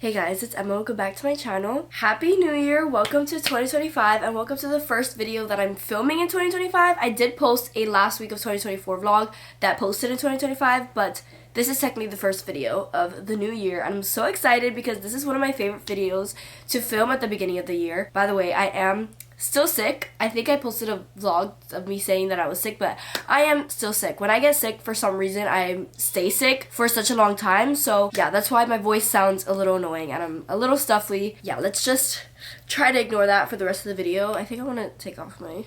Hey guys, it's Emma. Welcome back to my channel. Happy New Year! Welcome to 2025 and welcome to the first video that I'm filming in 2025. I did post a last week of 2024 vlog that posted in 2025, but this is technically the first video of the new year and I'm so excited because this is one of my favorite videos to film at the beginning of the year. By the way, I am still sick. I think I posted a vlog of me saying that I was sick, but I am still sick. When I get sick, for some reason, I stay sick for such a long time. So yeah, that's why my voice sounds a little annoying and I'm a little stuffy. Yeah, let's just try to ignore that for the rest of the video. I think I want to take off my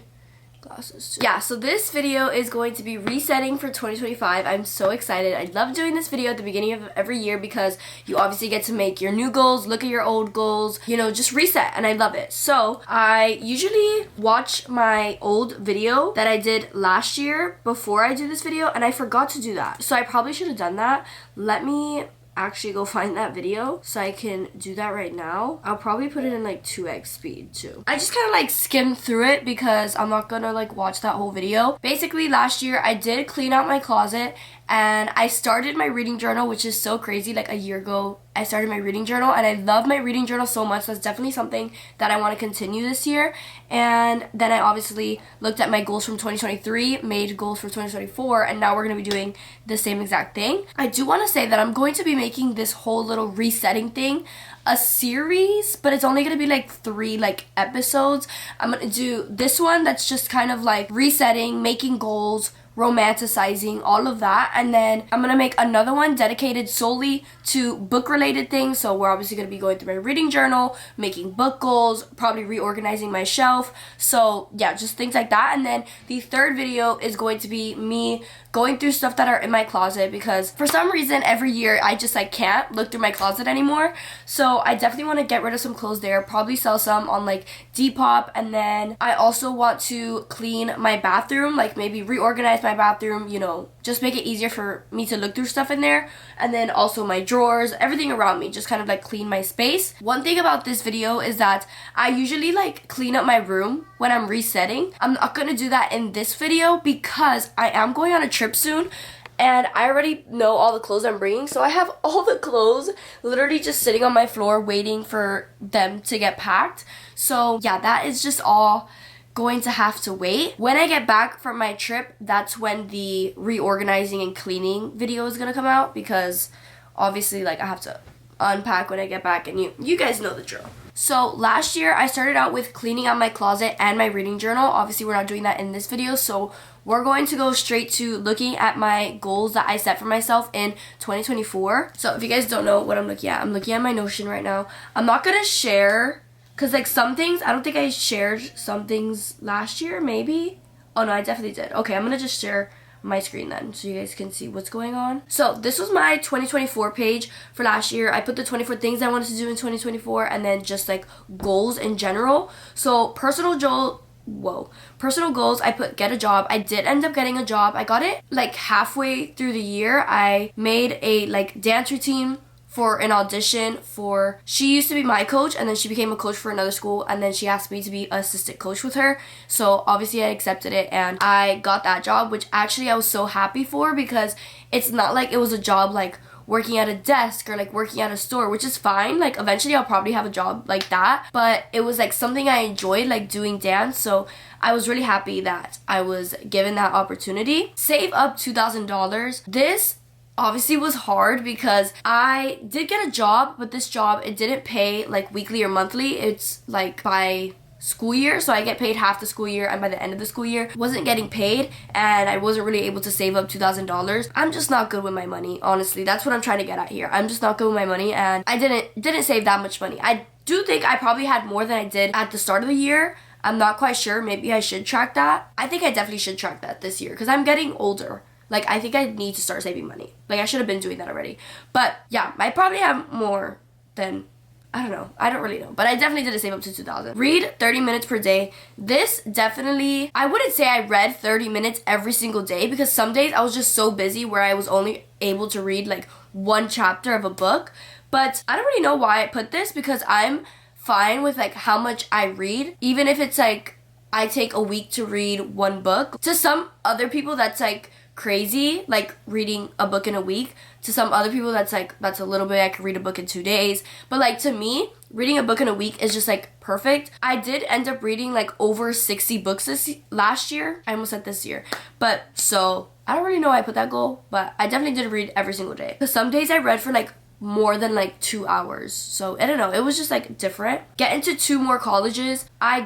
glasses too. Yeah, so this video is going to be resetting for 2025. I'm so excited. I love doing this video at the beginning of every year because you obviously get to make your new goals, look at your old goals, you know, just reset, and I love it. So I usually watch my old video that I did last year before I do this video, and I forgot to do that. So I probably should have done that. Let me actually go find that video so I can do that right now. I'll probably put it in like 2x speed too. I just kind of like skimmed through it because I'm not gonna like watch that whole video. Basically last year I did clean out my closet and I started my reading journal, which is so crazy. Like a year ago I started my reading journal and I love my reading journal so much. That's definitely something that I want to continue this year. And then I obviously looked at my goals from 2023, made goals for 2024, and now we're going to be doing the same exact thing. I do want to say that I'm going to be making this whole little resetting thing a series, but it's only going to be like 3 episodes. I'm going to do this one that's just kind of like resetting, making goals, romanticizing, all of that, and then I'm gonna make another one dedicated solely to book related things. So we're obviously gonna be going through my reading journal, making book goals, probably reorganizing my shelf. So yeah, just things like that. And then the third video is going to be me going through stuff that are in my closet because for some reason every year I just can't look through my closet anymore. So I definitely want to get rid of some clothes there, probably sell some on like Depop, and then I also want to clean my bathroom, like maybe reorganize my bathroom, you know, just make it easier for me to look through stuff in there. And then also my drawers, everything around me, just kind of like clean my space. One thing about this video is that I usually like clean up my room when I'm resetting. I'm not gonna do that in this video because I am going on a trip soon and I already know all the clothes I'm bringing. So I have all the clothes literally just sitting on my floor waiting for them to get packed. So yeah, that is just all going to have to wait. When I get back from my trip, that's when the reorganizing and cleaning video is gonna come out because obviously like I have to unpack when I get back, and you guys know the drill. So last year I started out with cleaning out my closet and my reading journal. Obviously we're not doing that in this video, so we're going to go straight to looking at my goals that I set for myself in 2024. So if you guys don't know what I'm looking at my Notion right now. I'm not gonna share because like some things, I don't think I shared some things last year, maybe. Oh no, I definitely did. Okay, I'm gonna just share my screen then so you guys can see what's going on. So this was my 2024 page for last year. I put the 24 things I wanted to do in 2024 and then just like goals in general. So personal goals, I put get a job. I did end up getting a job. I got it like halfway through the year. I made a like dance routine for an audition for, she used to be my coach and then she became a coach for another school and then she asked me to be an assistant coach with her. So obviously I accepted it and I got that job, which actually I was so happy for because it's not like it was a job like working at a desk or like working at a store, which is fine. Like eventually I'll probably have a job like that, but it was like something I enjoyed, like doing dance. So I was really happy that I was given that opportunity. Save up $2,000. This obviously was hard because I did get a job, but this job, it didn't pay like weekly or monthly. It's like by school year, so I get paid half the school year, and by the end of the school year wasn't getting paid, and I wasn't really able to save up $2,000. I'm just not good with my money, honestly. That's what I'm trying to get at here. I'm just not good with my money, and I didn't save that much money. I do think I probably had more than I did at the start of the year. I'm not quite sure. Maybe I should track that. I think I definitely should track that this year because I'm getting older. Like, I think I need to start saving money. Like, I should have been doing that already. But, yeah, I probably have more than, I don't know. I don't really know. But I definitely did save up to $2,000. Read 30 minutes per day. This definitely, I wouldn't say I read 30 minutes every single day because some days I was just so busy where I was only able to read, like, 1 chapter of a book. But I don't really know why I put this because I'm fine with, like, how much I read. Even if it's, like, I take a week to read 1 book. To some other people, that's, like, crazy, like reading a book in a week. To some other people, that's a little bit. I could read a book in 2 days. But like to me, reading a book in a week is just like perfect. I did end up reading like over 60 books last year. I almost said this year. But so I don't really know why I put that goal, but I definitely did read every single day. Because some days I read for like more than like 2 hours. So I don't know, it was just like different. Get into 2 more colleges. I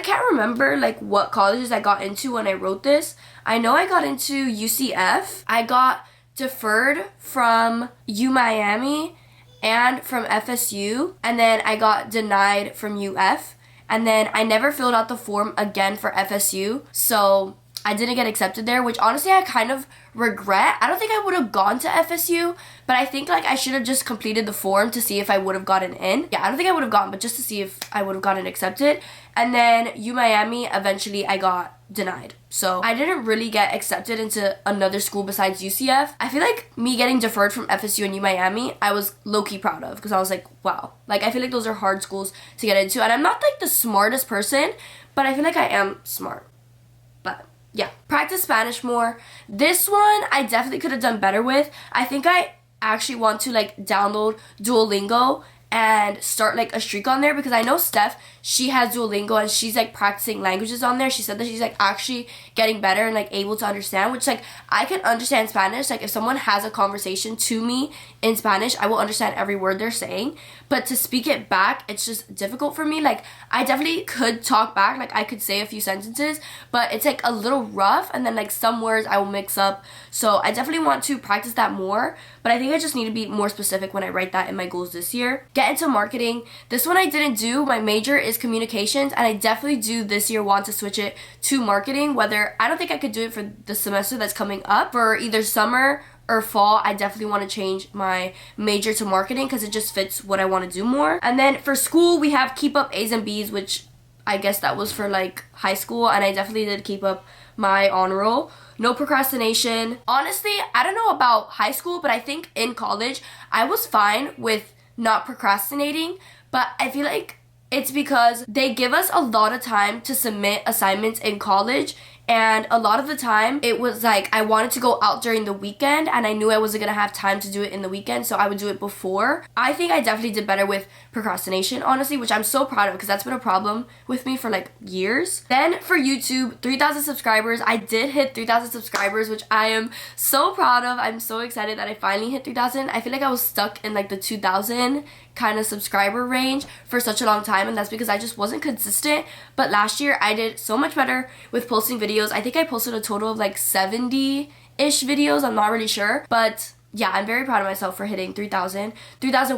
can't remember like what colleges I got into when I wrote this. I know I got into UCF. I got deferred from UMiami and from FSU, and then I got denied from UF, and then I never filled out the form again for FSU, so I didn't get accepted there, which honestly I kind of regret. I don't think I would have gone to FSU, but I think like I should have just completed the form to see if I would have gotten in. Yeah, I don't think I would have gone, but just to see if I would have gotten accepted. And then UMiami, eventually I got denied. So I didn't really get accepted into another school besides UCF. I feel like me getting deferred from FSU and UMiami, I was low-key proud of, because I was like, wow. Like I feel like those are hard schools to get into. And I'm not like the smartest person, but I feel like I am smart. But yeah, practice Spanish more. This one I definitely could have done better with. I think I actually want to like download Duolingo and start like a streak on there, because I know Steph, she has Duolingo and she's like practicing languages on there. She said that she's like actually getting better and like able to understand, which like I can understand Spanish. Like if someone has a conversation to me in Spanish, I will understand every word they're saying, but to speak it back, it's just difficult for me. Like I definitely could talk back, like I could say a few sentences, but it's like a little rough, and then like some words I will mix up. So I definitely want to practice that more, but I think I just need to be more specific when I write that in my goals this year. Get into marketing. This one I didn't do. My major is communications, and I definitely do this year want to switch it to marketing. Whether, I don't think I could do it for the semester that's coming up. For either summer or fall, I definitely want to change my major to marketing because it just fits what I want to do more. And then for school, we have keep up A's and B's, which I guess that was for like high school, and I definitely did keep up my honor roll. No procrastination. Honestly, I don't know about high school, but I think in college, I was fine with not procrastinating, but I feel like it's because they give us a lot of time to submit assignments in college, and a lot of the time it was like I wanted to go out during the weekend and I knew I wasn't gonna have time to do it in the weekend, so I would do it before. I think I definitely did better with procrastination, honestly, which I'm so proud of because that's been a problem with me for like years. Then for YouTube, 3,000 subscribers. I did hit 3,000 subscribers, which I am so proud of. I'm so excited that I finally hit 3,000. I feel like I was stuck in like the 2,000 kind of subscriber range for such a long time, and that's because I just wasn't consistent. But last year I did so much better with posting videos. I think I posted a total of like 70-ish videos. I'm not really sure, but yeah, I'm very proud of myself for hitting 3,000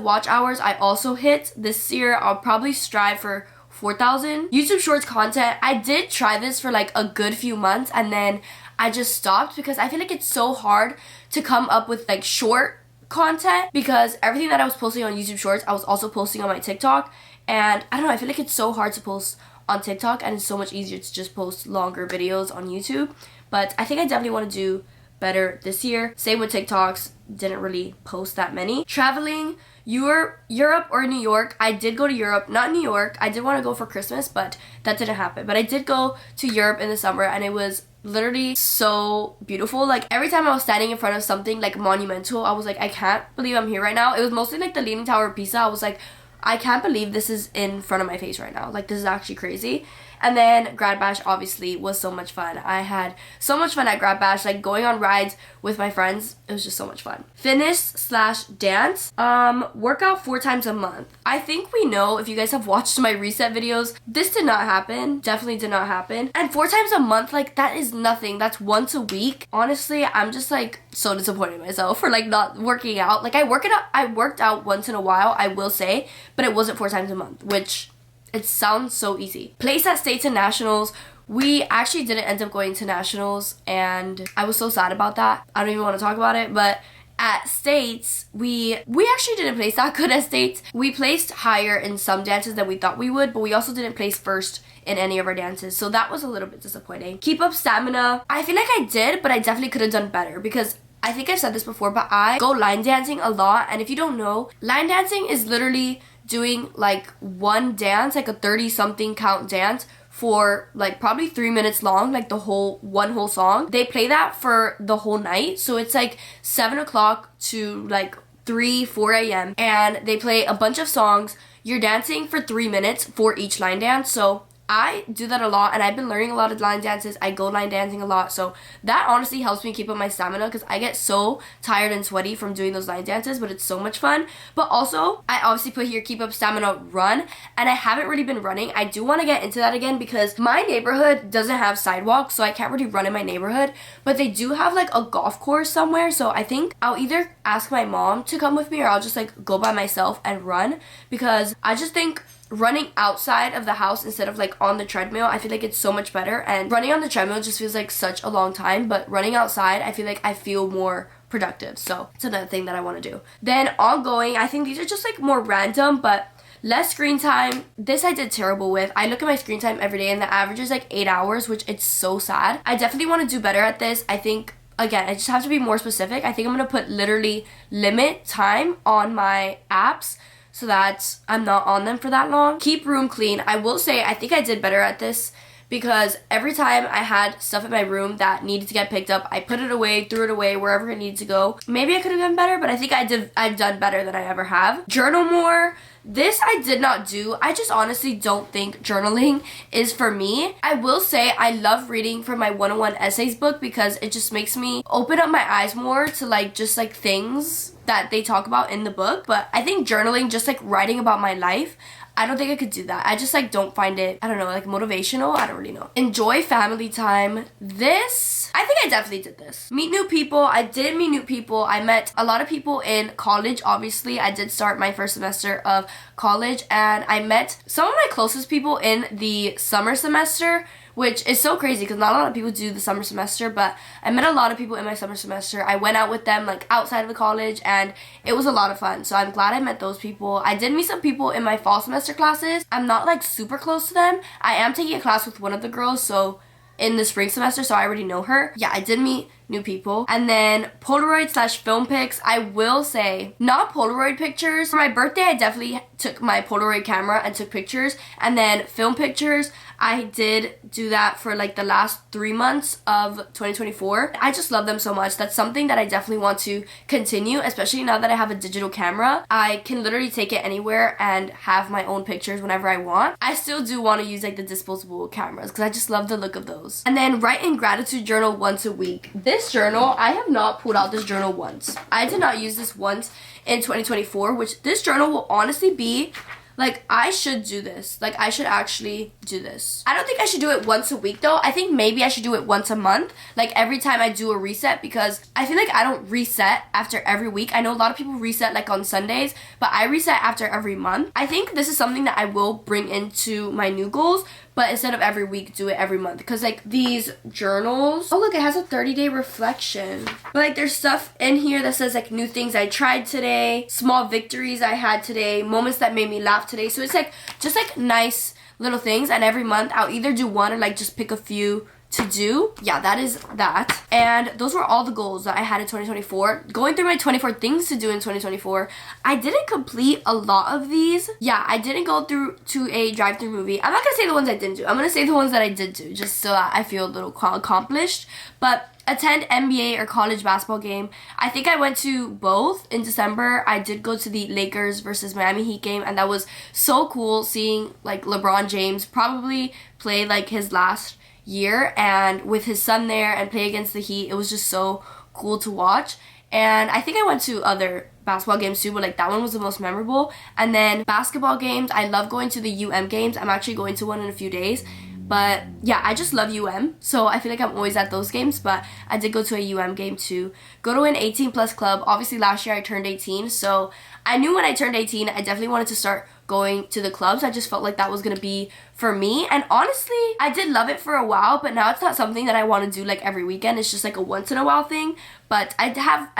watch hours. I also hit this year. I'll probably strive for 4,000 YouTube Shorts content. I did try this for like a good few months, and then I just stopped because I feel like it's so hard to come up with like short content, because everything that I was posting on YouTube Shorts, I was also posting on my TikTok, and I don't know, I feel like it's so hard to post on TikTok, and it's so much easier to just post longer videos on YouTube. But I think I definitely want to do better this year. Same with TikToks, didn't really post that many. Traveling, Europe or New York. I did go to Europe, not New York. I did want to go for Christmas, but that didn't happen. But I did go to Europe in the summer, and it was literally so beautiful. Like every time I was standing in front of something like monumental, I was like, I can't believe I'm here right now. It was mostly like the Leaning Tower of Pisa. I was like, I can't believe this is in front of my face right now. Like this is actually crazy. And then Grad Bash obviously was so much fun. I had so much fun at Grad Bash, like going on rides with my friends. It was just so much fun. Fitness/dance. Workout 4 times a month. I think we know, if you guys have watched my reset videos, this did not happen. Definitely did not happen. And 4 times a month, like that is nothing. That's once a week. Honestly, I'm just like so disappointed in myself for like not working out. Like I worked out once in a while, I will say, but it wasn't 4 times a month, which it sounds so easy. Place at states and nationals. We actually didn't end up going to nationals, and I was so sad about that. I don't even want to talk about it, but at states, we actually didn't place that good at states. We placed higher in some dances than we thought we would, but we also didn't place first in any of our dances, so that was a little bit disappointing. Keep up stamina. I feel like I did, but I definitely could have done better, because I think I've said this before, but I go line dancing a lot, and if you don't know, line dancing is literally doing like one dance, like a 30-something count dance for like probably 3 minutes long, like the one whole song. They play that for the whole night, so it's like 7 o'clock to like 4 a.m. and they play a bunch of songs. You're dancing for 3 minutes for each line dance. So I do that a lot, and I've been learning a lot of line dances. I go line dancing a lot, so that honestly helps me keep up my stamina because I get so tired and sweaty from doing those line dances, but it's so much fun. But also, I obviously put here keep up stamina run, and I haven't really been running. I do want to get into that again because my neighborhood doesn't have sidewalks, so I can't really run in my neighborhood, but they do have like a golf course somewhere, so I think I'll either ask my mom to come with me or I'll just like go by myself and run, because I just think running outside of the house instead of like on the treadmill, I feel like it's so much better. And running on the treadmill just feels like such a long time, but running outside, I feel like I feel more productive. So it's another thing that I want to do. Then ongoing, I think these are just like more random, but less screen time. This I did terrible with. I look at my screen time every day and the average is like 8 hours, which it's so sad. I definitely want to do better at this. I think, again, I just have to be more specific. I think I'm going to put literally limit time on my apps so that I'm not on them for that long. Keep room clean. I will say I think I did better at this because every time I had stuff in my room that needed to get picked up, I put it away, threw it away, wherever it needed to go. Maybe I could have done better, but I think I've done better than I ever have. Journal more. This I did not do. I just honestly don't think journaling is for me. I will say I love reading from my 101 essays book because it just makes me open up my eyes more to like just like things that they talk about in the book. But I think journaling, just like writing about my life, I don't think I could do that. I just like don't find it, I don't know, like motivational. I don't really know. Enjoy family time. This, I think I definitely did this. Meet new people. I did meet new people. I met a lot of people in college. Obviously, I did start my first semester of college and I met some of my closest people in the summer semester, which is so crazy because not a lot of people do the summer semester, but I met a lot of people in my summer semester. I went out with them like outside of the college and it was a lot of fun. So I'm glad I met those people. I did meet some people in my fall semester classes. I'm not like super close to them. I am taking a class with one of the girls, so in the spring semester, so I already know her. Yeah, I did meet new people. And then Polaroid/film pics. I will say, not Polaroid pictures. For my birthday, I definitely took my Polaroid camera and took pictures. And then film pictures, I did do that for like the last 3 months of 2024. I just love them so much. That's something that I definitely want to continue, especially now that I have a digital camera. I can literally take it anywhere and have my own pictures whenever I want. I still do want to use like the disposable cameras because I just love the look of those. And then write in gratitude journal once a week. This journal, I have not pulled out this journal once. I did not use this once in 2024, which this journal will honestly be like, I should do this. Like, I should actually do this. I don't think I should do it once a week, though. I think maybe I should do it once a month. Like, every time I do a reset, because I feel like I don't reset after every week. I know a lot of people reset, like, on Sundays, but I reset after every month. I think this is something that I will bring into my new goals, but instead of every week, do it every month. Because, like, these journals... Oh, look, it has a 30-day reflection. But, like, there's stuff in here that says, like, new things I tried today, small victories I had today, moments that made me laugh today. So it's, like, just, like, nice little things. And every month, I'll either do one or, like, just pick a few to do. Yeah, that is that. And those were all the goals that I had in 2024. Going through my 24 things to do in 2024, I didn't complete a lot of these. Yeah, I didn't go through to a drive-through movie. I'm not gonna say the ones I didn't do. I'm gonna say the ones that I did do, just so that I feel a little accomplished. But attend NBA or college basketball game. I think I went to both in December. I did go to the Lakers versus Miami Heat game, and that was so cool seeing like LeBron James probably play like his last year and with his son there and play against the Heat. It was just so cool to watch. And I think I went to other basketball games too, but like that one was the most memorable. And then basketball games, I love going to the UM games. I'm actually going to one in a few days. But yeah, I just love UM, so I feel like I'm always at those games. But I did go to a UM game too. Go to an 18 plus club. Obviously last year I turned 18, so I knew when I turned 18 I definitely wanted to start going to the clubs. I just felt like that was gonna be for me, and honestly I did love it for a while, but now it's not something that I want to do like every weekend. It's just like a once in a while thing. But I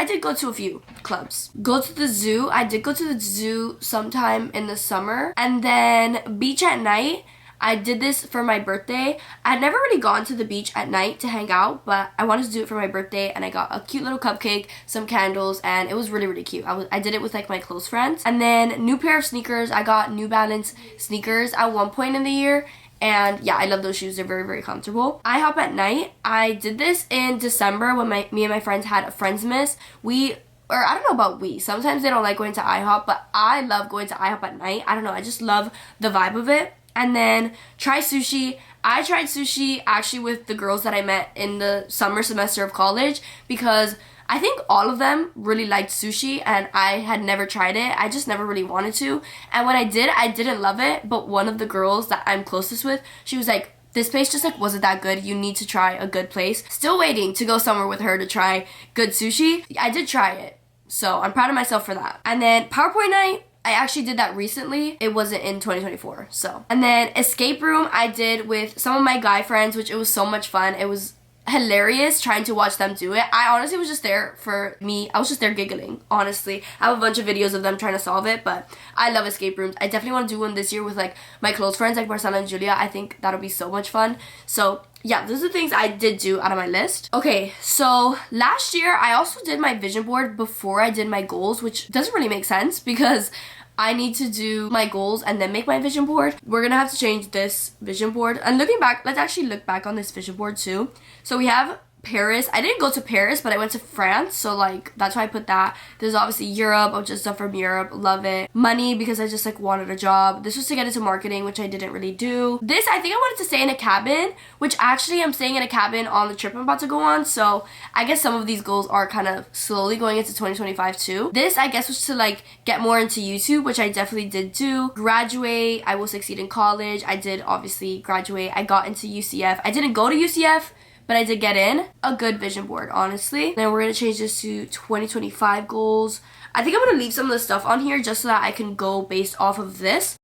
did go to a few clubs. Go to the zoo. I did go to the zoo sometime in the summer. And then beach at night, I did this for my birthday. I'd never really gone to the beach at night to hang out, but I wanted to do it for my birthday, and I got a cute little cupcake, some candles, and it was really, really cute. I did it with like my close friends. And then new pair of sneakers. I got New Balance sneakers at one point in the year, And yeah, I love those shoes. They're very, very comfortable. IHOP at night. I did this in December when me and my friends had a Friendsmas. Or I don't know about we. Sometimes they don't like going to IHOP, but I love going to IHOP at night. I don't know. I just love the vibe of it. And then try sushi. I tried sushi actually with the girls that I met in the summer semester of college because I think all of them really liked sushi and I had never tried it. I just never really wanted to. And when I did, I didn't love it. But one of the girls that I'm closest with, she was like, this place just like wasn't that good. You need to try a good place. Still waiting to go somewhere with her to try good sushi. I did try it. So I'm proud of myself for that. And then PowerPoint night, I actually did that recently. It wasn't in 2024, so. And then escape room I did with some of my guy friends, which it was so much fun. It was hilarious trying to watch them do it. I honestly was just there for me. I was just there giggling, honestly. I have a bunch of videos of them trying to solve it, but I love escape rooms. I definitely want to do one this year with like my close friends like Marcella and Julia. I think that'll be so much fun. So yeah, those are the things I did do out of my list. Okay, so last year I also did my vision board before I did my goals, which doesn't really make sense because I need to do my goals and then make my vision board. We're gonna have to change this vision board. And looking back, let's actually look back on this vision board too. So we have Paris. I didn't go to Paris, but I went to France, so like that's why I put that. There's obviously Europe. I'm just done from Europe. Love it. Money, because I just like wanted a job. This was to get into marketing, which I didn't really do. This, I think I wanted to stay in a cabin, which actually I'm staying in a cabin on the trip I'm about to go on, so I guess some of these goals are kind of slowly going into 2025 too. This, I guess, was to like get more into YouTube, which I definitely did do. Graduate. I will succeed in college. I did obviously graduate. I got into UCF. I didn't go to UCF, but I did get in. A good vision board, honestly. Then we're going to change this to 2025 goals. I think I'm going to leave some of the stuff on here just so that I can go based off of this.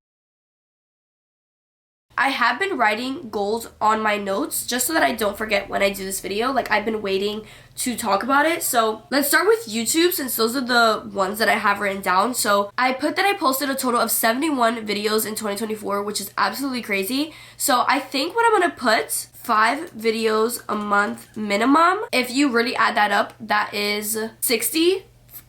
I have been writing goals on my notes just so that I don't forget when I do this video. Like, I've been waiting to talk about it. So let's start with YouTube, since those are the ones that I have written down. So I put that I posted a total of 71 videos in 2024, which is absolutely crazy. So I think what I'm going to put, 5 videos a month minimum. If you really add that up, that is 60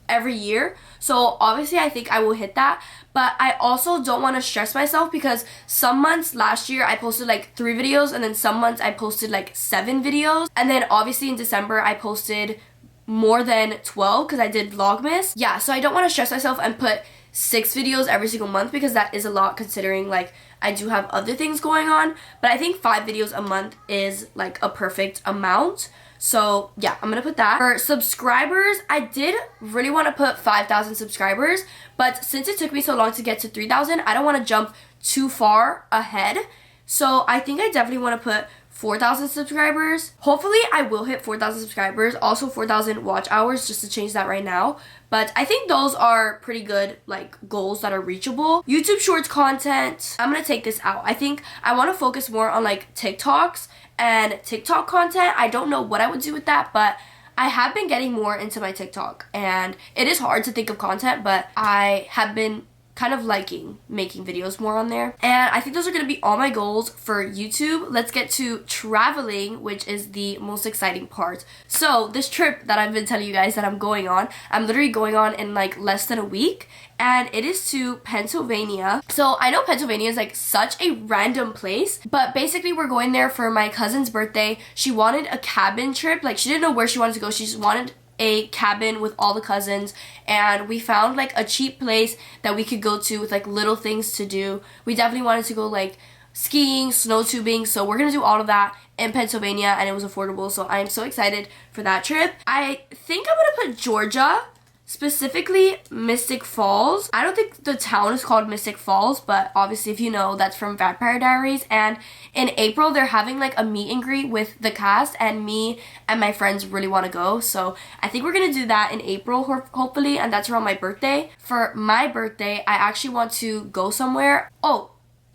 every year. So obviously I think I will hit that, but I also don't want to stress myself because some months last year I posted like 3 videos and then some months I posted like 7 videos, and then obviously in December I posted more than 12 because I did Vlogmas. Yeah, so I don't want to stress myself and put 6 videos every single month because that is a lot considering like I do have other things going on, but I think 5 videos a month is like a perfect amount. So yeah, I'm gonna put that. For subscribers, I did really want to put 5,000 subscribers, but since it took me so long to get to 3,000, I don't want to jump too far ahead. So I think I definitely want to put 4,000 subscribers. Hopefully I will hit 4,000 subscribers, also 4,000 watch hours, just to change that right now. But I think those are pretty good like goals that are reachable. YouTube Shorts content, I'm gonna take this out. I think I want to focus more on like TikToks and TikTok content. I don't know what I would do with that, but I have been getting more into my TikTok and it is hard to think of content, but I have been kind of liking making videos more on there. And I think those are going to be all my goals for YouTube. Let's get to traveling, which is the most exciting part. So this trip that I've been telling you guys that I'm going on, I'm literally going on in like less than a week, and it is to Pennsylvania. So I know Pennsylvania is like such a random place, but basically we're going there for my cousin's birthday. She wanted a cabin trip. Like, she didn't know where she wanted to go. She just wanted a cabin with all the cousins, and we found like a cheap place that we could go to with like little things to do. We definitely wanted to go like skiing, snow tubing, so we're gonna do all of that in Pennsylvania, and it was affordable, so I'm so excited for that trip. I think I'm gonna put Georgia, specifically Mystic Falls. I don't think the town is called Mystic Falls, but obviously if you know, that's from Vampire Diaries. And in April they're having like a meet and greet with the cast, and me and my friends really want to go, so I think we're gonna do that in April hopefully, and that's around my birthday. For my birthday I actually want to go somewhere. Oh,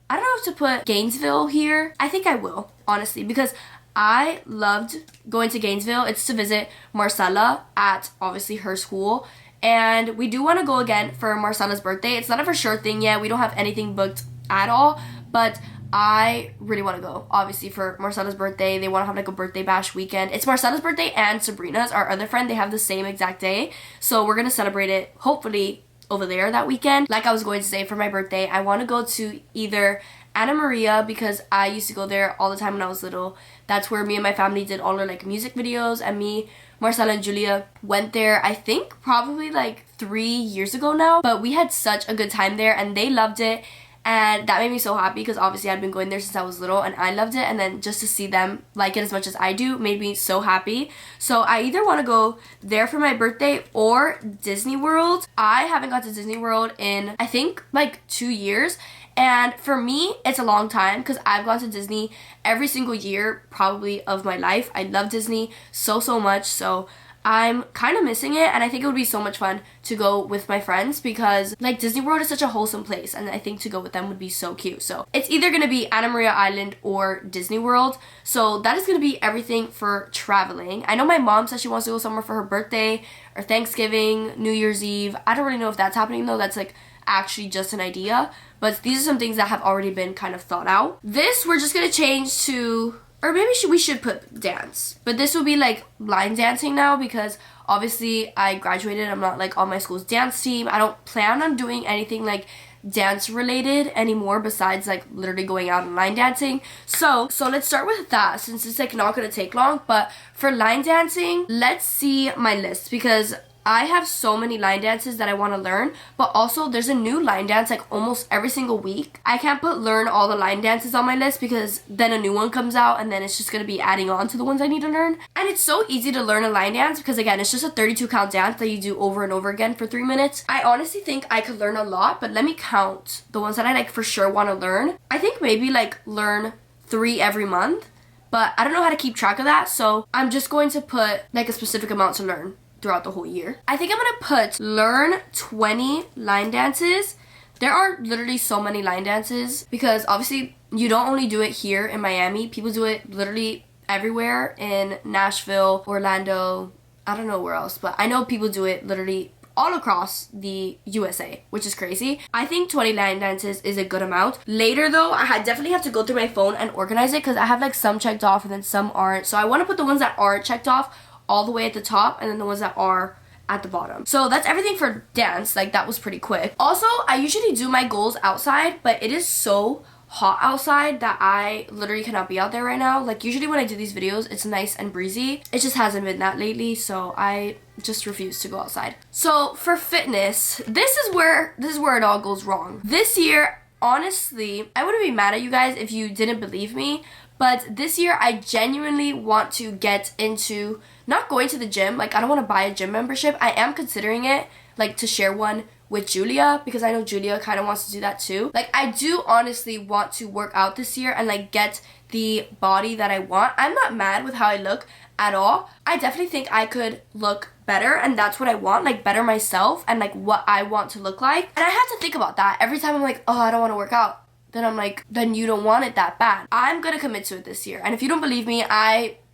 I don't know if to put Gainesville here. I think I will, honestly, because I loved going to Gainesville. It's to visit Marcella at obviously her school, and we do want to go again for Marcella's birthday. It's not a for sure thing yet. We don't have anything booked at all, but I really want to go, obviously, for Marcella's birthday. They want to have like a birthday bash weekend. It's Marcella's birthday and Sabrina's, our other friend. They have the same exact day, so we're going to celebrate it, hopefully, over there that weekend. Like I was going to say, for my birthday, I want to go to either Anna Maria because I used to go there all the time when I was little. That's where me and my family did all our like music videos, and me, Marcella, and Julia went there I think probably like 3 years ago now, but we had such a good time there and they loved it. And that made me so happy because obviously I'd been going there since I was little and I loved it, and then just to see them like it as much as I do made me so happy. So I either want to go there for my birthday or Disney World. I haven't got to Disney World in I think like 2 years, and for me it's a long time because I've gone to Disney every single year probably of my life. I love Disney so much, so I'm kind of missing it, and I think it would be so much fun to go with my friends because like Disney World is such a wholesome place, and I think to go with them would be so cute. So it's either going to be Anna Maria Island or Disney World. So that is going to be everything for traveling. I know my mom says she wants to go somewhere for her birthday or Thanksgiving, New Year's Eve. I don't really know if that's happening though. That's like actually just an idea, but these are some things that have already been kind of thought out. This we're just going to change to, or maybe we should put dance. But this will be like line dancing now because obviously I graduated. I'm not like on my school's dance team. I don't plan on doing anything like dance related anymore besides like literally going out and line dancing. So let's start with that since it's like not going to take long. But for line dancing, let's see my list because I have so many line dances that I want to learn, but also there's a new line dance like almost every single week. I can't put learn all the line dances on my list because then a new one comes out and then it's just going to be adding on to the ones I need to learn. And it's so easy to learn a line dance because again, it's just a 32 count dance that you do over and over again for 3 minutes. I honestly think I could learn a lot, but let me count the ones that I like for sure want to learn. I think maybe like learn 3 every month, but I don't know how to keep track of that, so I'm just going to put like a specific amount to learn throughout the whole year. I think I'm gonna put learn 20 line dances. There are literally so many line dances because obviously you don't only do it here in Miami. People do it literally everywhere in Nashville, Orlando, I don't know where else, but I know people do it literally all across the USA, which is crazy. I think 20 line dances is a good amount. Later though, I definitely have to go through my phone and organize it because I have like some checked off and then some aren't. So I want to put the ones that aren't checked off all the way at the top and then the ones that are at the bottom. So that's everything for dance. Like that was pretty quick. Also, I usually do my goals outside, but it is so hot outside that I literally cannot be out there right now. Like usually when I do these videos, it's nice and breezy. It just hasn't been that lately, so I just refuse to go outside. So for fitness, this is where it all goes wrong. This year, honestly, I wouldn't be mad at you guys if you didn't believe me, but this year I genuinely want to get into not going to the gym. Like I don't want to buy a gym membership. I am considering it, like to share one with Julia because I know Julia kind of wants to do that too. Like I do honestly want to work out this year and like get the body that I want. I'm not mad with how I look at all. I definitely think I could look better, and that's what I want, like better myself and like what I want to look like. And I have to think about that every time I'm like, oh, I don't want to work out. Then I'm like, then you don't want it that bad. I'm gonna commit to it this year. And if you don't believe me,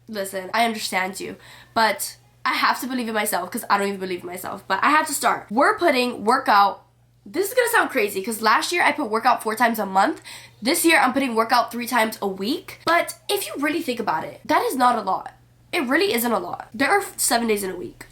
listen, I understand you, but I have to believe in myself because I don't even believe in myself, but I have to start. We're putting workout, this is gonna sound crazy because last year I put workout 4 times a month. This year I'm putting workout 3 times a week. But if you really think about it, that is not a lot. It really isn't a lot. There are 7 days in a week,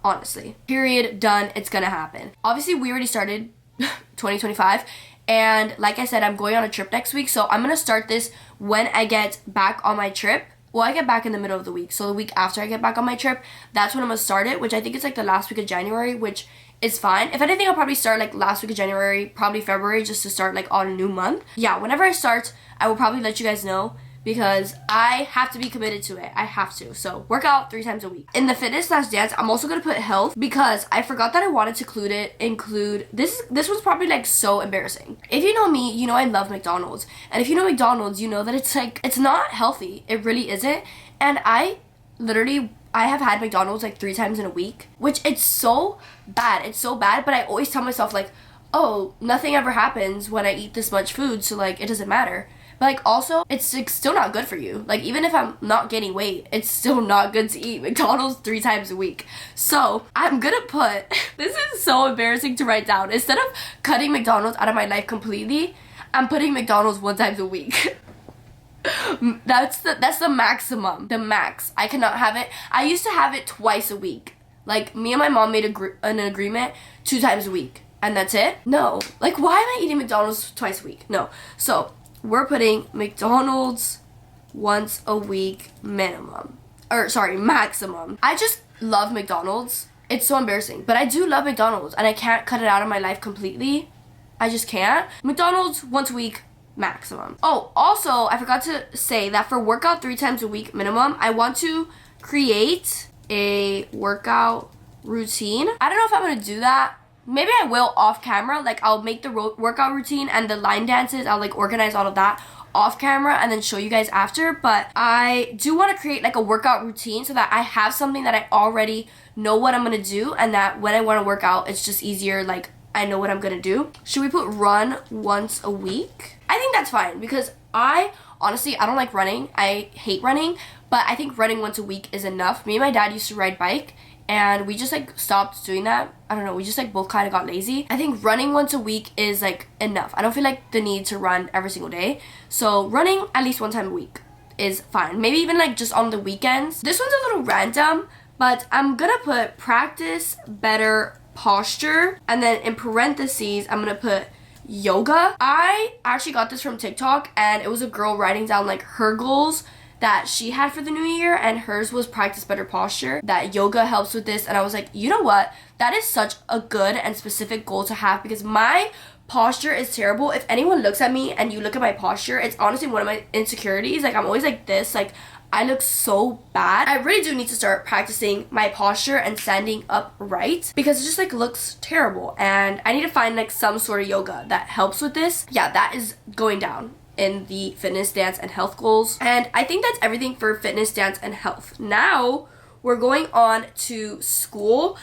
honestly. Period, done, it's gonna happen. Obviously we already started 2025. And like I said, I'm going on a trip next week, so I'm gonna start this when I get back on my trip. Well, I get back in the middle of the week, so the week after I get back on my trip, that's when I'm gonna start it, which I think it's like the last week of January, which is fine. If anything, I'll probably start like last week of January, probably February, just to start like on a new month. Yeah, whenever I start, I will probably let you guys know because I have to be committed to it. I have to. So work out 3 times a week. In the fitness / dance, I'm also gonna put health because I forgot that I wanted to include this was probably like so embarrassing. If you know me, you know I love McDonald's. And if you know McDonald's, you know that it's like, it's not healthy. It really isn't. And I have had McDonald's like 3 times in a week, which it's so bad. It's so bad, but I always tell myself like, oh, nothing ever happens when I eat this much food, so like it doesn't matter. But like also, it's like still not good for you. Like even if I'm not gaining weight, it's still not good to eat McDonald's 3 times a week. So I'm gonna put, this is so embarrassing to write down. Instead of cutting McDonald's out of my life completely, I'm putting McDonald's 1 time a week. That's the maximum, the max. I cannot have it. I used to have it twice a week. Like me and my mom made an agreement 2 times a week. And that's it? No. Like why am I eating McDonald's twice a week? No. So we're putting McDonald's once a week minimum. Or sorry, maximum. I just love McDonald's. It's so embarrassing, but I do love McDonald's and I can't cut it out of my life completely. I just can't. McDonald's once a week maximum. Oh, also, I forgot to say that for workout 3 times a week minimum, I want to create a workout routine. I don't know if I'm gonna do that. Maybe I will off camera. Like, I'll make the workout routine and the line dances. I'll like organize all of that off camera and then show you guys after. But I do want to create like a workout routine so that I have something that I already know what I'm gonna do, and that when I want to work out, it's just easier. Like, I know what I'm gonna do. Should we put run once a week? I think that's fine, because honestly, I don't like running. I hate running, but I think running once a week is enough. Me and my dad used to ride bike, and we just like stopped doing that. I don't know, we just like both kind of got lazy. I think running once a week is like enough. I don't feel like the need to run every single day. So running at least 1 time a week is fine. Maybe even like just on the weekends. This one's a little random, but I'm gonna put practice better posture, and then in parentheses I'm gonna put yoga. I actually got this from TikTok, and it was a girl writing down like her goals that she had for the new year, and hers was practice better posture, that yoga helps with this. And I was like, you know what, that is such a good and specific goal to have, because my posture is terrible. If anyone looks at me and you look at my posture, it's honestly one of my insecurities. Like, I'm always like this, like I look so bad. I really do need to start practicing my posture and standing upright, because it just like looks terrible, and I need to find like some sort of yoga that helps with this. Yeah, that is going down in the fitness, dance, and health goals. And I think that's everything for fitness, dance, and health. Now we're going on to school.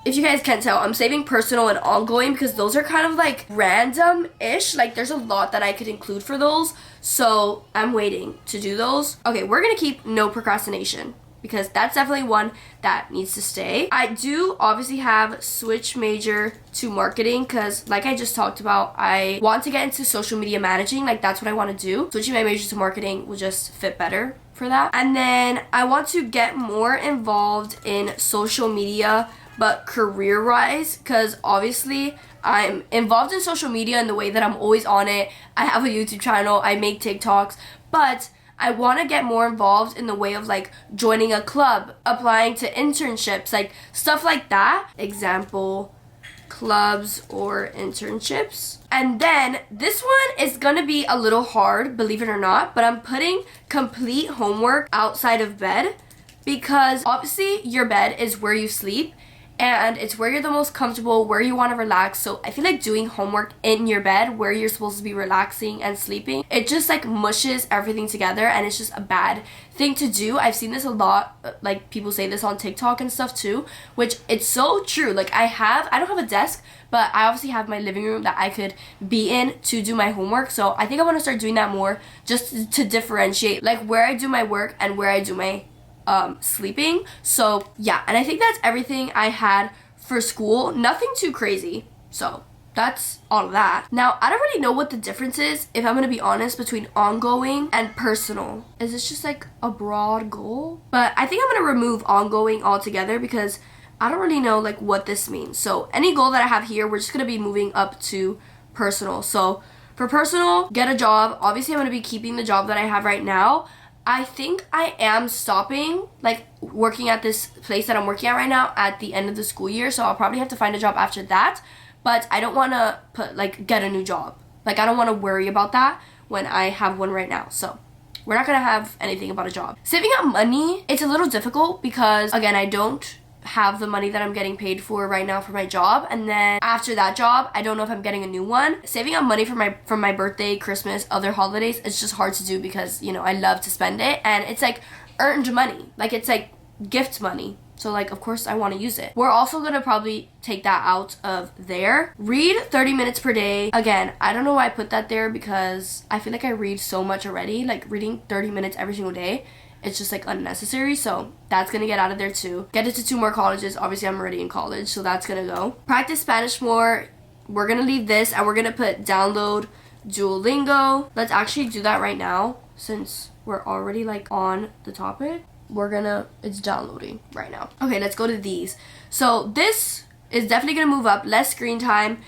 If you guys can't tell, I'm saving personal and ongoing because those are kind of like random-ish. Like, there's a lot that I could include for those, so I'm waiting to do those. Okay, we're gonna keep no procrastination, because that's definitely one that needs to stay. I do obviously have switch major to marketing, because like I just talked about, I want to get into social media managing. Like, that's what I want to do. Switching my major to marketing will just fit better for that. And then I want to get more involved in social media, but career-wise, because obviously I'm involved in social media in the way that I'm always on it. I have a YouTube channel, I make TikToks, but I want to get more involved in the way of like joining a club, applying to internships, like stuff like that. Example, clubs or internships. And then this one is gonna be a little hard, believe it or not, but I'm putting complete homework outside of bed, because obviously your bed is where you sleep, and it's where you're the most comfortable, where you want to relax. So I feel like doing homework in your bed where you're supposed to be relaxing and sleeping, it just like mushes everything together, and it's just a bad thing to do. I've seen this a lot, like people say this on TikTok and stuff too, which it's so true. Like, I don't have a desk, but I obviously have my living room that I could be in to do my homework. So I think I want to start doing that more, just to differentiate like where I do my work and where I do my sleeping. So yeah, and I think that's everything I had for school. Nothing too crazy. So that's all of that. Now, I don't really know what the difference is, if I'm gonna be honest, between ongoing and personal. Is this just like a broad goal? But I think I'm gonna remove ongoing altogether, because I don't really know like what this means. So any goal that I have here, we're just gonna be moving up to personal. So for personal, get a job. Obviously, I'm gonna be keeping the job that I have right now. I think I am stopping like working at this place that I'm working at right now at the end of the school year, so I'll probably have to find a job after that. But I don't want to get a new job. Like, I don't want to worry about that when I have one right now. So we're not gonna have anything about a job. Saving up money, it's a little difficult, because again, I don't have the money that I'm getting paid for right now for my job, and then after that job, I don't know if I'm getting a new one. Saving up money for my birthday, Christmas, other holidays, it's just hard to do, because you know, I love to spend it, and it's like earned money, like it's like gift money. So like, of course I want to use it. We're also gonna probably take that out of there. Read 30 minutes per day. Again, I don't know why I put that there, because I feel like I read so much already. Like, reading 30 minutes every single day, it's just like unnecessary, so that's gonna get out of there too. Get it to 2 more colleges. Obviously, I'm already in college, so that's gonna go. Practice Spanish more. We're gonna leave this, and we're gonna put download Duolingo. Let's actually do that right now, since we're already like on the topic. It's downloading right now. Okay, let's go to these. So this is definitely gonna move up. Less screen time.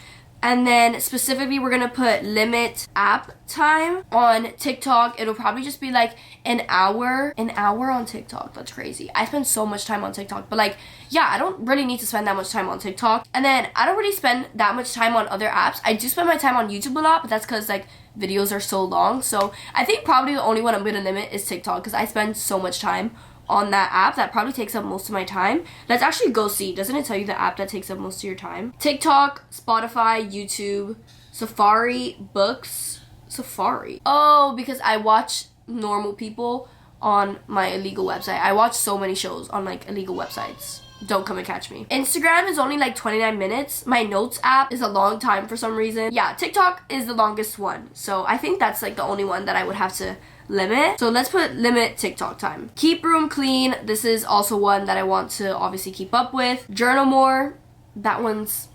And then specifically, we're gonna put limit app time on TikTok. It'll probably just be like an hour on TikTok. That's crazy. I spend so much time on TikTok, but like, yeah, I don't really need to spend that much time on TikTok. And then I don't really spend that much time on other apps. I do spend my time on YouTube a lot, but that's because like videos are so long. So I think probably the only one I'm gonna limit is TikTok, because I spend so much time on that app. That probably takes up most of my time. Let's actually go see. Doesn't it tell you the app that takes up most of your time? TikTok, Spotify, YouTube, Safari, books, Safari. Oh, because I watch normal people on my illegal website. I watch so many shows on like illegal websites. Don't come and catch me. Instagram is only like 29 minutes. My notes app is a long time for some reason. Yeah, TikTok is the longest one. So I think that's like the only one that I would have to limit. So let's put limit TikTok time. Keep room clean. This is also one that I want to obviously keep up with. Journal more. That one's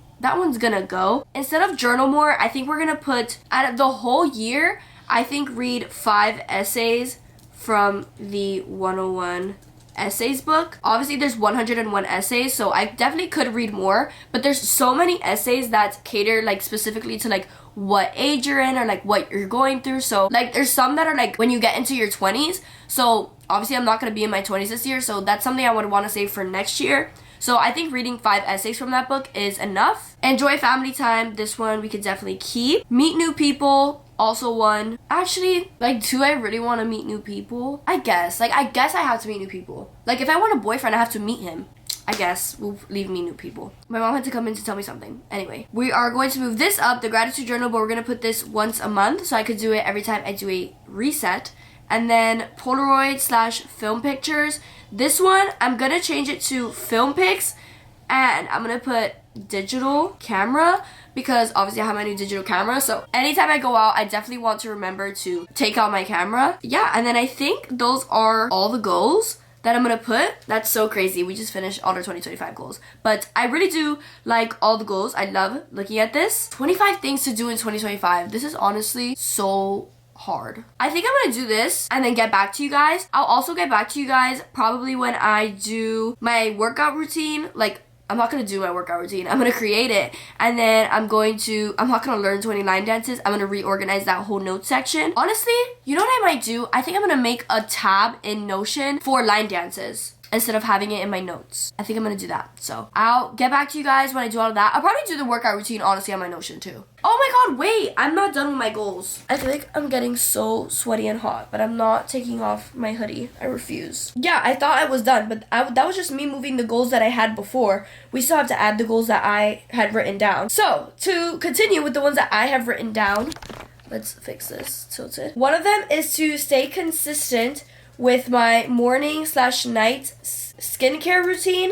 gonna go. Instead of journal more, I think we're gonna put, out of the whole year, I think read 5 essays from the 101 essays book. Obviously there's 101 essays, so I definitely could read more, but there's so many essays that cater like specifically to like what age you're in or like what you're going through. So like there's some that are like when you get into your 20s. So obviously I'm not going to be in my 20s this year, so that's something I would want to save for next year. So I think reading 5 essays from that book is enough. Enjoy family time. This one we could definitely keep. Meet new people. Also one. Actually, like, do I really want to meet new people? I guess I have to meet new people. Like, if I want a boyfriend, I have to meet him. I guess we'll leave me new people. My mom had to come in to tell me something. Anyway, we are going to move this up, the gratitude journal, but we're going to put this once a month, so I could do it every time I do a reset. And then Polaroid / film pictures. This one, I'm going to change it to film pics, and I'm going to put digital camera, because obviously I have my new digital camera, so anytime I go out, I definitely want to remember to take out my camera. Yeah, and then I think those are all the goals that I'm gonna put. That's so crazy. We just finished all our 2025 goals, but I really do like all the goals. I love looking at this. 25 things to do in 2025. This is honestly so hard. I think I'm gonna do this and then get back to you guys. I'll also get back to you guys probably when I do my workout routine. Like, I'm not going to do my workout routine. I'm going to create it. And then I'm not going to learn 20 line dances. I'm going to reorganize that whole note section. Honestly, you know what I might do? I think I'm going to make a tab in Notion for line dances instead of having it in my notes. I think I'm going to do that. So I'll get back to you guys when I do all of that. I'll probably do the workout routine, honestly, on my Notion too. Oh my god, wait. I'm not done with my goals. I feel like I'm getting so sweaty and hot, but I'm not taking off my hoodie. I refuse. Yeah, I thought I was done, but that was just me moving the goals that I had before. We still have to add the goals that I had written down. So to continue with the ones that I have written down, let's fix this tilted. One of them is to stay consistent with my morning / night skincare routine,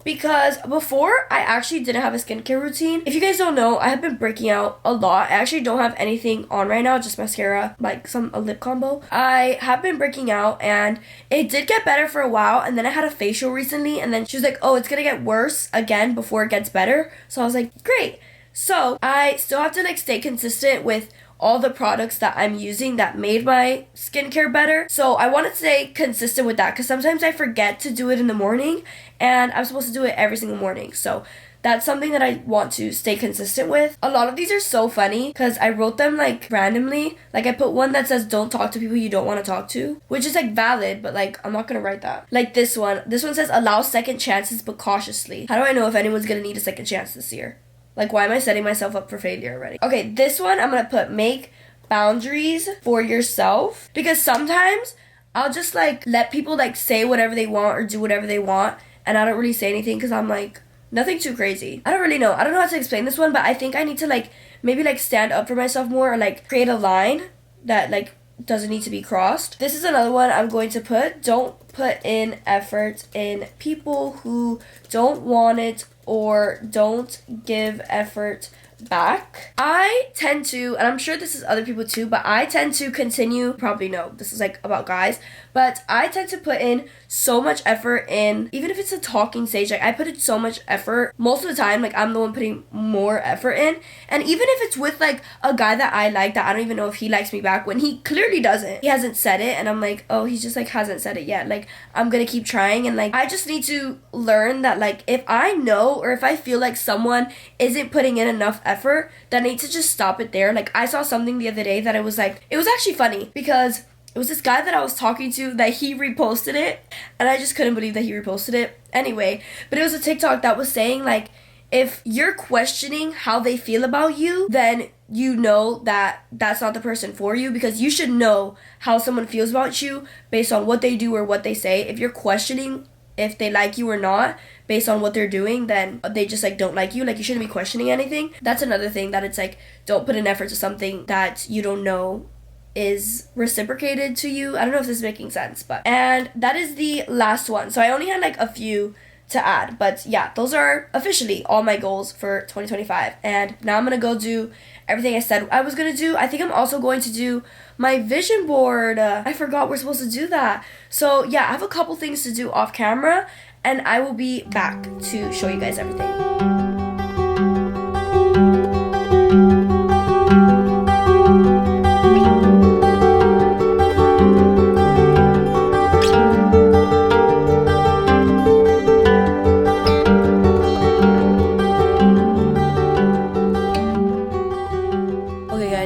because before I actually didn't have a skincare routine. If you guys don't know, I have been breaking out a lot. I actually don't have anything on right now, just mascara, like a lip combo. I have been breaking out and it did get better for a while, and then I had a facial recently, and then she was like, oh, it's gonna get worse again before it gets better. So I was like, great. So I still have to like stay consistent with all the products that I'm using that made my skincare better. So I want to stay consistent with that, because sometimes I forget to do it in the morning and I'm supposed to do it every single morning. So that's something that I want to stay consistent with. A lot of these are so funny because I wrote them like randomly. Like I put one that says don't talk to people you don't want to talk to, which is like valid, but like I'm not gonna write that. Like this one says allow second chances but cautiously. How do I know if anyone's gonna need a second chance this year? Like, why am I setting myself up for failure already? Okay, this one I'm gonna put make boundaries for yourself, because sometimes I'll just like let people like say whatever they want or do whatever they want, and I don't really say anything because I'm like, nothing too crazy. I don't really know. I don't know how to explain this one, but I think I need to like maybe like stand up for myself more, or like create a line that like doesn't need to be crossed. This is another one I'm going to put. Don't put in effort in people who don't want it or don't give effort back. I tend to, and I'm sure this is other people too, but I tend to continue, probably no, this is like about guys, but I tend to put in so much effort in, even if it's a talking stage, like I put in so much effort most of the time, like I'm the one putting more effort in. And even if it's with like a guy that I like, that I don't even know if he likes me back, when he clearly doesn't, he hasn't said it, and I'm like, oh, he just like hasn't said it yet, like I'm gonna keep trying. And like I just need to learn that like if I know, or if I feel like someone isn't putting in enough effort effort, then I need to just stop it there. Like, I saw something the other day that it was actually funny because it was this guy that I was talking to that he reposted it, and I just couldn't believe that he reposted it. Anyway, but it was a TikTok that was saying, like, if you're questioning how they feel about you, then you know that that's not the person for you, because you should know how someone feels about you based on what they do or what they say. If you're questioning if they like you or not based on what they're doing, then they just like don't like you. Like, you shouldn't be questioning anything. That's another thing, that it's like, don't put an effort to something that you don't know is reciprocated to you. I don't know if this is making sense, but, and that is the last one. So I only had like a few to add, but yeah, those are officially all my goals for 2025. And now I'm gonna go do everything I said I was gonna do. I think I'm also going to do my vision board. I forgot we're supposed to do that. So yeah, I have a couple things to do off camera, and I will be back to show you guys everything.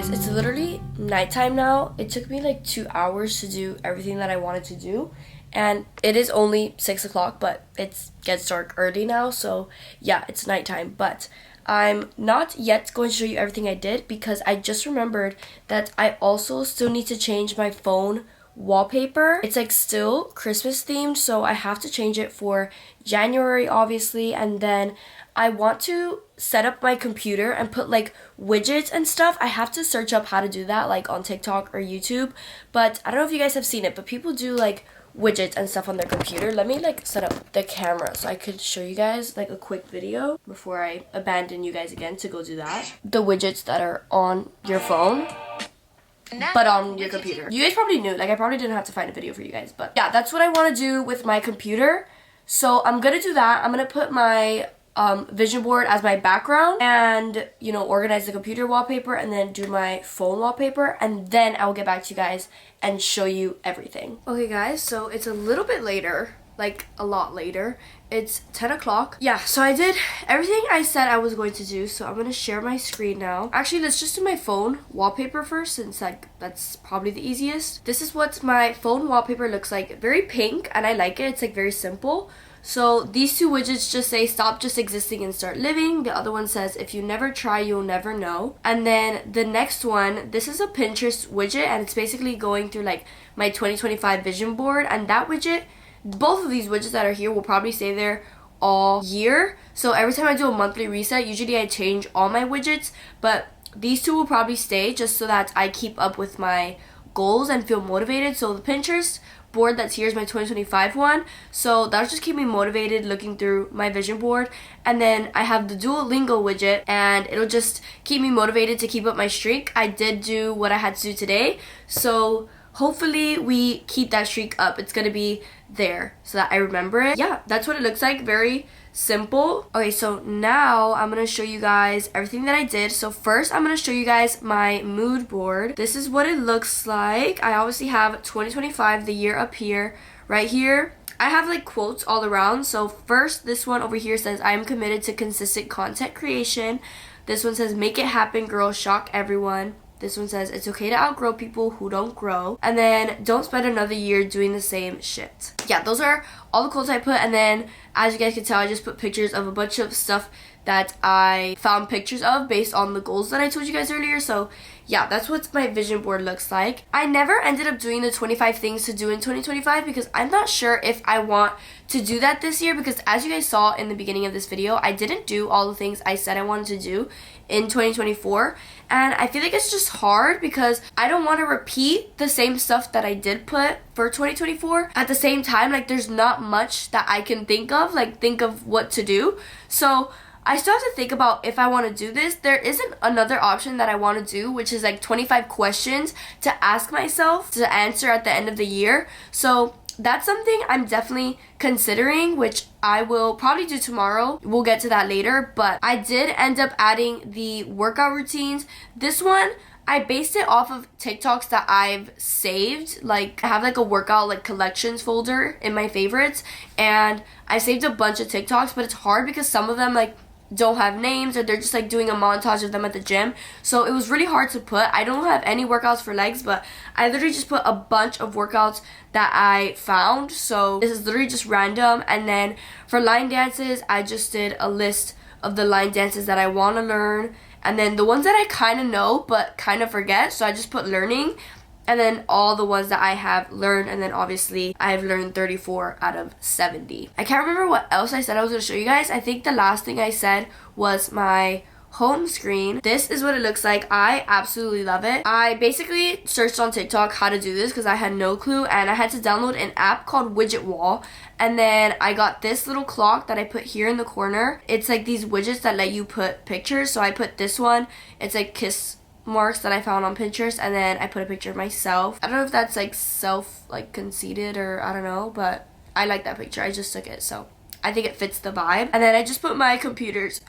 It's literally nighttime now. It took me like 2 hours to do everything that I wanted to do, and it is only 6 o'clock, but it gets dark early now, so yeah, it's nighttime. But I'm not yet going to show you everything I did, because I just remembered that I also still need to change my phone wallpaper. It's like still Christmas themed, so I have to change it for January, obviously, and then I want to set up my computer and put like widgets and stuff. I have to search up how to do that, like on TikTok or YouTube, but I don't know if you guys have seen it, but people do like widgets and stuff on their computer. Let me like set up the camera so I could show you guys like a quick video before I abandon you guys again to go do that. The widgets that are on your phone, but on your computer. You guys probably knew, like I probably didn't have to find a video for you guys, but yeah, that's what I want to do with my computer. So I'm gonna do that. I'm gonna put my vision board as my background, and you know, organize the computer wallpaper, and then do my phone wallpaper, and then I will get back to you guys and show you everything. Okay guys, so it's a little bit later, like a lot later. It's 10 o'clock. Yeah, so I did everything I said I was going to do, so I'm gonna share my screen now. Actually, let's just do my phone wallpaper first, since like that's probably the easiest. This is what my phone wallpaper looks like. Very pink, and I like it. It's like very simple. So these two widgets just say stop just existing and start living. The other one says if you never try, you'll never know. And then the next one, this is a Pinterest widget, and it's basically going through like my 2025 vision board. And that widget, both of these widgets that are here will probably stay there all year. So every time I do a monthly reset, usually I change all my widgets, but these two will probably stay just so that I keep up with my goals and feel motivated. So the Pinterest board that's here is my 2025 one, so that'll just keep me motivated looking through my vision board. And then I have the Duolingo widget, and it'll just keep me motivated to keep up my streak. I did do what I had to do today, so hopefully we keep that streak up. It's gonna be there so that I remember it. Yeah, that's what it looks like. Very simple. Okay, so now I'm gonna show you guys everything that I did. So first I'm gonna show you guys my mood board. This is what it looks like. I obviously have 2025, the year, up here. Right here I have like quotes all around. So first, this one over here says I am committed to consistent content creation. This one says make it happen girl, shock everyone. This one says it's okay to outgrow people who don't grow. And then don't spend another year doing the same shit. Yeah, those are all the quotes I put. And then as you guys can tell, I just put pictures of a bunch of stuff that I found pictures of based on the goals that I told you guys earlier. So yeah, that's what my vision board looks like. I never ended up doing the 25 things to do in 2025 because I'm not sure if I want to do that this year, because as you guys saw in the beginning of this video, I didn't do all the things I said I wanted to do in 2024, and I feel like it's just hard because I don't want to repeat the same stuff that I did put for 2024. At the same time, like there's not much that I can think of what to do, so I still have to think about if I want to do this. There isn't another option that I want to do, which is like 25 questions to ask myself to answer at the end of the year. So that's something I'm definitely considering, which I will probably do tomorrow. We'll get to that later, but I did end up adding the workout routines. This one, I based it off of TikToks that I've saved. Like I have like a workout like collections folder in my favorites, and I saved a bunch of TikToks, but it's hard because some of them like don't have names, or they're just like doing a montage of them at the gym. So it was really hard to put. I don't have any workouts for legs, but I literally just put a bunch of workouts that I found. So this is literally just random. And then for line dances, I just did a list of the line dances that I want to learn, and then the ones that I kind of know but kind of forget, so I just put learning, and then all the ones that I have learned, and then obviously I've learned 34 out of 70. I can't remember what else I said I was going to show you guys. I think the last thing I said was my home screen. This is what it looks like. I absolutely love it. I basically searched on TikTok how to do this because I had no clue, and I had to download an app called Widget Wall, and then I got this little clock that I put here in the corner. It's like these widgets that let you put pictures, so I put this one. It's like kiss marks that I found on Pinterest, and then I put a picture of myself. I don't know if that's like conceited, or I don't know, but I like that picture. I just took it, so I think it fits the vibe. And then I just put my computer's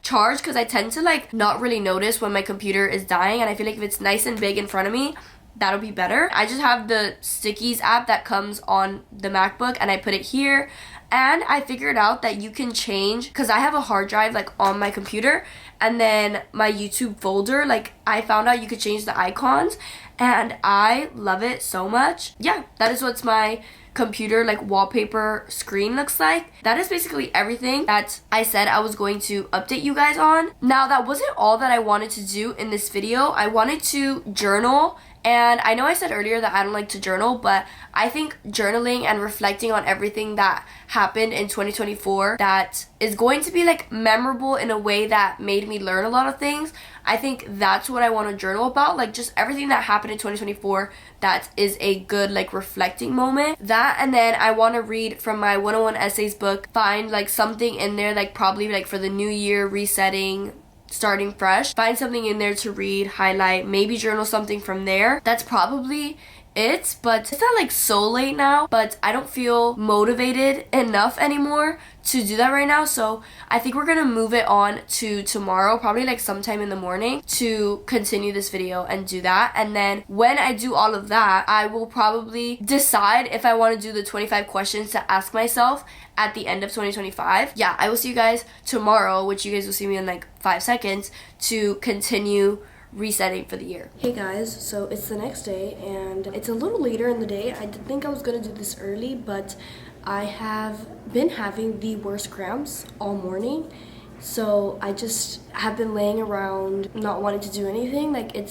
charge, because I tend to like not really notice when my computer is dying, and I feel like if it's nice and big in front of me, that'll be better. I just have the Stickies app that comes on the MacBook, and I put it here. And I figured out that you can change, because I have a hard drive like on my computer, and then my YouTube folder, like I found out you could change the icons, and I love it so much. Yeah, that is what's my computer like wallpaper screen looks like. That is basically everything that I said I was going to update you guys on. Now, that wasn't all that I wanted to do in this video. I wanted to journal. And I know I said earlier that I don't like to journal, but I think journaling and reflecting on everything that happened in 2024 that is going to be like memorable in a way that made me learn a lot of things. I think that's what I want to journal about, like just everything that happened in 2024 that is a good like reflecting moment. That, and then I want to read from my 101 essays book, find like something in there, like probably like for the new year, resetting, starting fresh, find something in there to read, highlight, maybe journal something from there. That's probably it, but it's not like so late now, but I don't feel motivated enough anymore to do that right now, so I think we're gonna move it on to tomorrow, probably like sometime in the morning, to continue this video and do that. And then when I do all of that, I will probably decide if I want to do the 25 questions to ask myself at the end of 2025. Yeah, I will see you guys tomorrow, which you guys will see me in like 5 seconds, to continue resetting for the year. Hey guys, so it's the next day and it's a little later in the day. I did think I was gonna do this early, but I have been having the worst cramps all morning. So I just have been laying around not wanting to do anything. Like it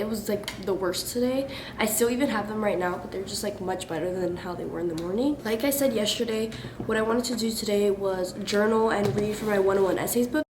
was like the worst today. I still even have them right now, but they're just like much better than how they were in the morning. Like I said yesterday, what I wanted to do today was journal and read from my 101 essays book.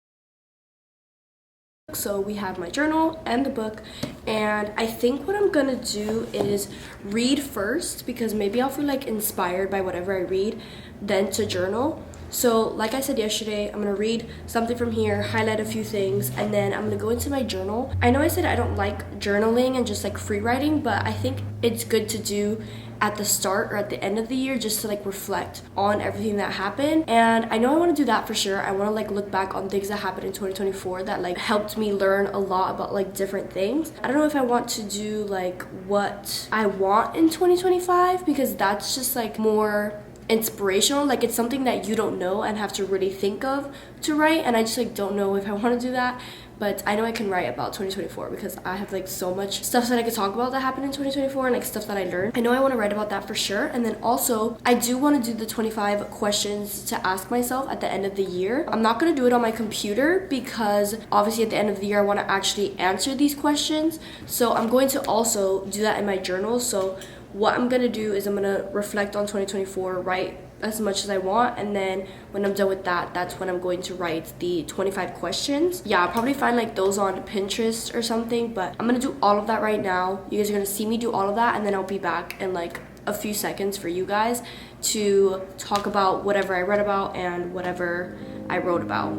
So we have my journal and the book, and I think what I'm gonna do is read first, because maybe I'll feel like inspired by whatever I read, then to journal. So like I said yesterday, I'm gonna read something from here, highlight a few things, and then I'm gonna go into my journal. I know I said I don't like journaling and just like free writing, but I think it's good to do at the start or at the end of the year, just to like reflect on everything that happened. And I know I want to do that for sure. I want to like look back on things that happened in 2024 that like helped me learn a lot about like different things. I don't know if I want to do like what I want in 2025, because that's just like more inspirational, like it's something that you don't know and have to really think of to write, and I just like don't know if I want to do that. But I know I can write about 2024 because I have like so much stuff that I could talk about that happened in 2024 and like stuff that I learned. I know I want to write about that for sure. And then also I do want to do the 25 questions to ask myself at the end of the year. I'm not going to do it on my computer because obviously at the end of the year I want to actually answer these questions. So I'm going to also do that in my journal. So what I'm going to do is I'm going to reflect on 2024, write as much as I want, and then when I'm done with that, that's when I'm going to write the 25 questions. Yeah, I'll probably find like those on Pinterest or something, but I'm gonna do all of that right now. You guys are gonna see me do all of that, and then I'll be back in like a few seconds for you guys to talk about whatever I read about and whatever I wrote about.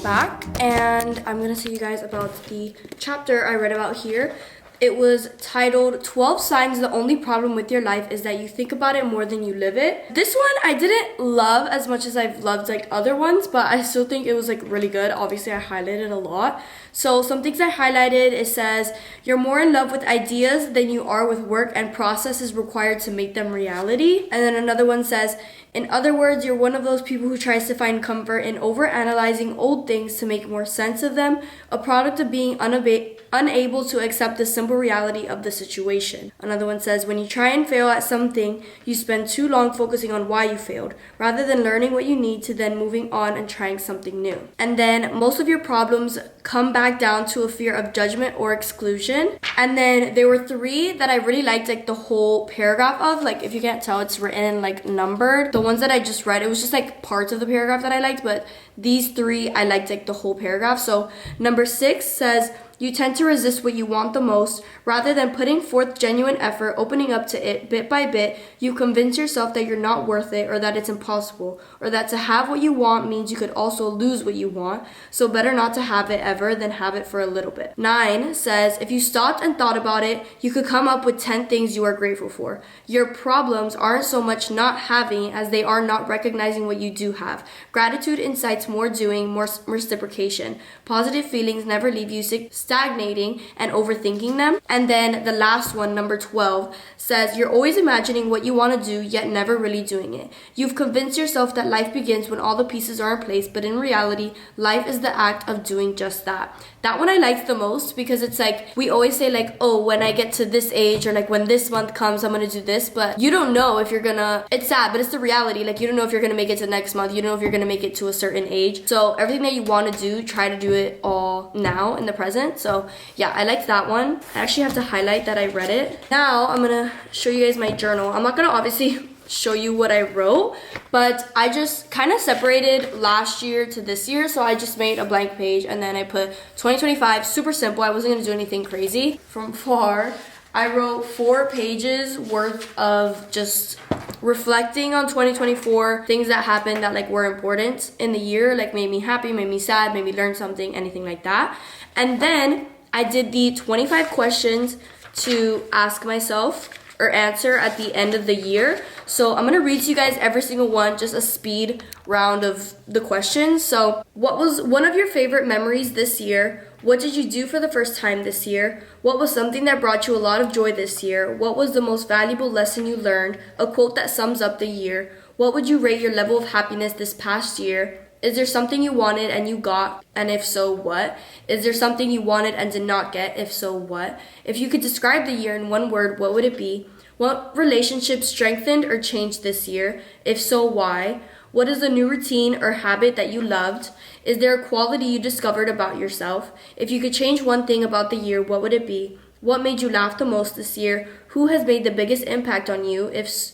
back, and I'm gonna tell you guys about the chapter I read about here. It was titled 12 Signs the Only Problem with Your Life is That You Think About It More Than You Live It. This one I didn't love as much as I've loved like other ones, but I still think it was like really good. Obviously I highlighted a lot. So some things I highlighted, it says, you're more in love with ideas than you are with work and processes required to make them reality. And then another one says, in other words, you're one of those people who tries to find comfort in overanalyzing old things to make more sense of them, a product of being unable to accept the simple reality of the situation. Another one says, when you try and fail at something, you spend too long focusing on why you failed, rather than learning what you need to then moving on and trying something new. And then most of your problems come back down to a fear of judgment or exclusion. And then there were 3 that I really liked like the whole paragraph of. Like if you can't tell, it's written like numbered. The ones that I just read, it was just like parts of the paragraph that I liked, but these 3 I liked like the whole paragraph. So number 6 says, you tend to resist what you want the most. Rather than putting forth genuine effort, opening up to it bit by bit, you convince yourself that you're not worth it, or that it's impossible, or that to have what you want means you could also lose what you want. So better not to have it ever than have it for a little bit. 9 says, if you stopped and thought about it, you could come up with 10 things you are grateful for. Your problems aren't so much not having as they are not recognizing what you do have. Gratitude incites more doing, more reciprocation. Positive feelings never leave you stagnating and overthinking them. And then the last one, number 12, says you're always imagining what you want to do yet never really doing it. You've convinced yourself that life begins when all the pieces are in place, but in reality, life is the act of doing just that. That one I liked the most because it's like, we always say like, oh, when I get to this age or like when this month comes, I'm gonna do this, but you don't know if you're gonna, it's sad, but it's the reality. Like you don't know if you're gonna make it to next month. You don't know if you're gonna make it to a certain age. So everything that you want to do, try to do it all now in the present. So yeah, I liked that one. I actually have to highlight that I read it. Now I'm gonna show you guys my journal. I'm not gonna obviously show you what I wrote, but I just kind of separated last year to this year. So I just made a blank page and then I put 2025, super simple. I wasn't gonna do anything crazy. From far, I wrote 4 pages worth of just reflecting on 2024, things that happened that like were important in the year, like made me happy, made me sad, made me learn something, anything like that. And then I did the 25 questions to ask myself or answer at the end of the year. So I'm gonna read to you guys every single one, just a speed round of the questions. So what was one of your favorite memories this year? What did you do for the first time this year? What was something that brought you a lot of joy this year? What was the most valuable lesson you learned? A quote that sums up the year. What would you rate your level of happiness this past year? Is there something you wanted and you got? And if so, what? Is there something you wanted and did not get? If so, what? If you could describe the year in one word, what would it be? What relationship strengthened or changed this year? If so, why? What is a new routine or habit that you loved? Is there a quality you discovered about yourself? If you could change one thing about the year, what would it be? What made you laugh the most this year? Who has made the biggest impact on you,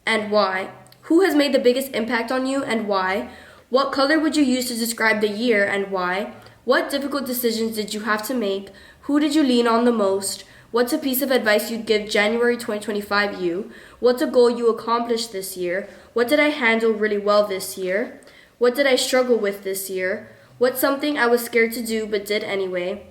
and why? Who has made the biggest impact on you and why? What color would you use to describe the year and why? What difficult decisions did you have to make? Who did you lean on the most? What's a piece of advice you'd give January 2025 you? What's a goal you accomplished this year? What did I handle really well this year? What did I struggle with this year? What's something I was scared to do but did anyway?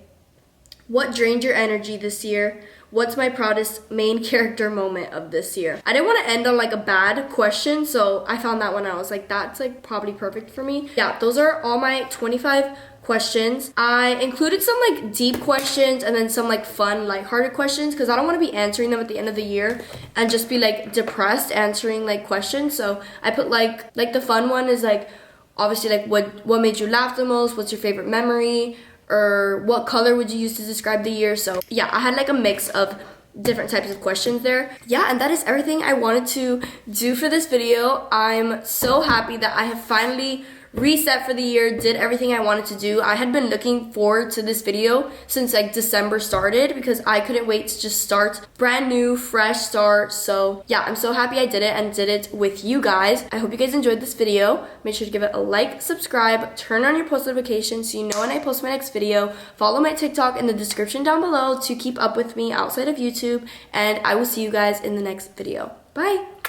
What drained your energy this year? What's my proudest main character moment of this year? I didn't want to end on like a bad question, so I found that one out. I was like, that's like probably perfect for me. Yeah, those are all my 25 questions. I included some like deep questions and then some like fun, lighthearted questions because I don't want to be answering them at the end of the year and just be like depressed answering like questions. So I put like the fun one is like obviously like what made you laugh the most? What's your favorite memory? Or what color would you use to describe the year? So yeah, I had like a mix of different types of questions there. Yeah, and that is everything I wanted to do for this video. I'm so happy that I have finally reset for the year, did everything I wanted to do. I had been looking forward to this video since like December started because I couldn't wait to just start brand new, fresh start. So yeah, I'm so happy I did it and did it with you guys. I hope you guys enjoyed this video. Make sure to give it a like, subscribe, turn on your post notifications so you know when I post my next video. Follow my TikTok in the description down below to keep up with me outside of YouTube, and I will see you guys in the next video. Bye!